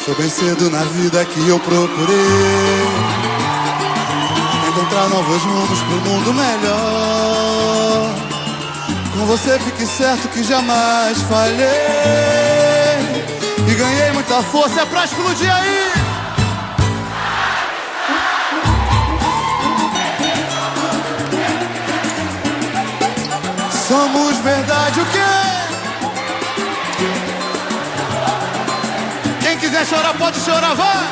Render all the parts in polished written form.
Foi bem cedo na vida que eu procurei encontrar novos rumos pro mundo melhor. Com você fique certo que jamais falhei e ganhei muita força, é pra explodir aí. Somos verdade o quê? Quem quiser chorar pode chorar, vai!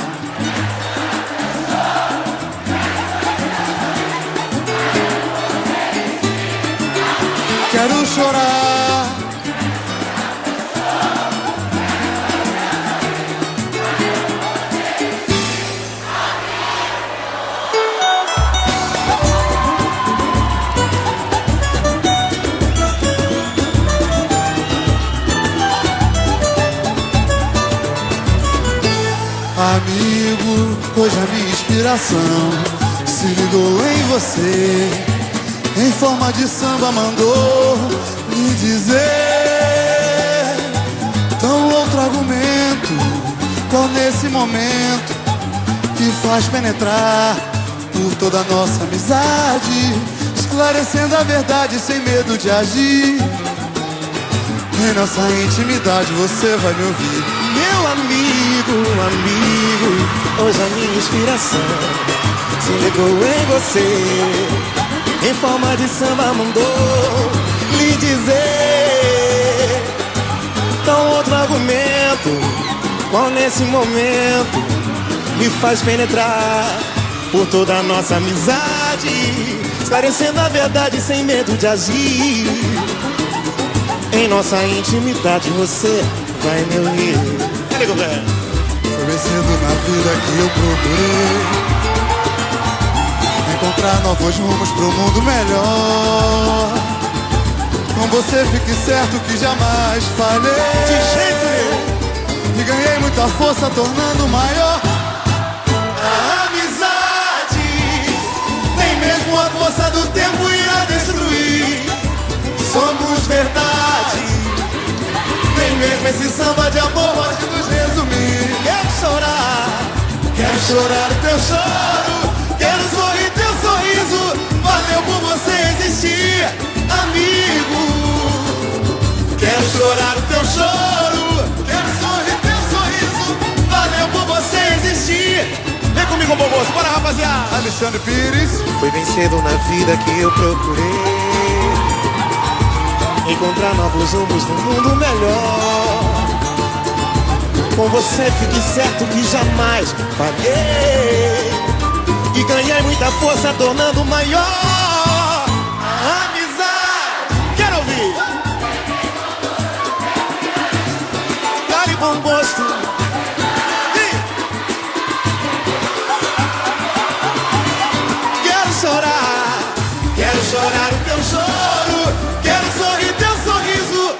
Quero chorar. Amigo, hoje a minha inspiração se ligou em você. Em forma de samba mandou me dizer. Então outro argumento, qual nesse momento que faz penetrar por toda a nossa amizade, esclarecendo a verdade sem medo de agir. Em nossa intimidade você vai me ouvir. Meu amigo, hoje a minha inspiração se ligou em você. Em forma de samba mandou lhe dizer. Então outro argumento, qual nesse momento me faz penetrar por toda a nossa amizade, esclarecendo a verdade sem medo de agir. Em nossa intimidade você vai me unir. Foi bem cedo na vida que eu procurei encontrar novos rumos pro mundo melhor. Com você fique certo que jamais falhei. De jeito nenhum. E ganhei muita força tornando maior A amizade, nem mesmo a força do tempo irá destruir. Somos verdade, nem mesmo esse samba de amor pode nos resumir. Quero chorar o teu choro, quero sorrir teu sorriso. Valeu por você existir, amigo. Quero chorar o teu choro, quero sorrir teu sorriso. Valeu por você existir. Vem comigo, Boboso, bora, rapaziada. Alexandre Pires. Foi bem cedo na vida que eu procurei encontrar novos rumos no mundo melhor. Com você fique certo que jamais falhei e ganhei muita força tornando maior a amizade. Quero ouvir. Dá-lhe bom gosto. Quero chorar o teu choro, quero sorrir teu sorriso.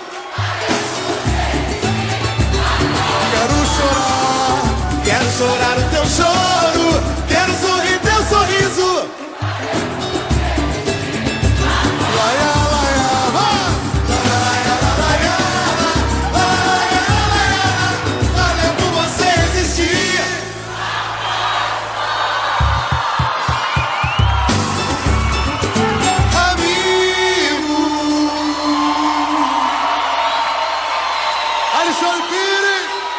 Quero chorar o teu choro, quero sorrir teu sorriso. Laia, laia, vai. Valeu por você existir. Alexandre Pires.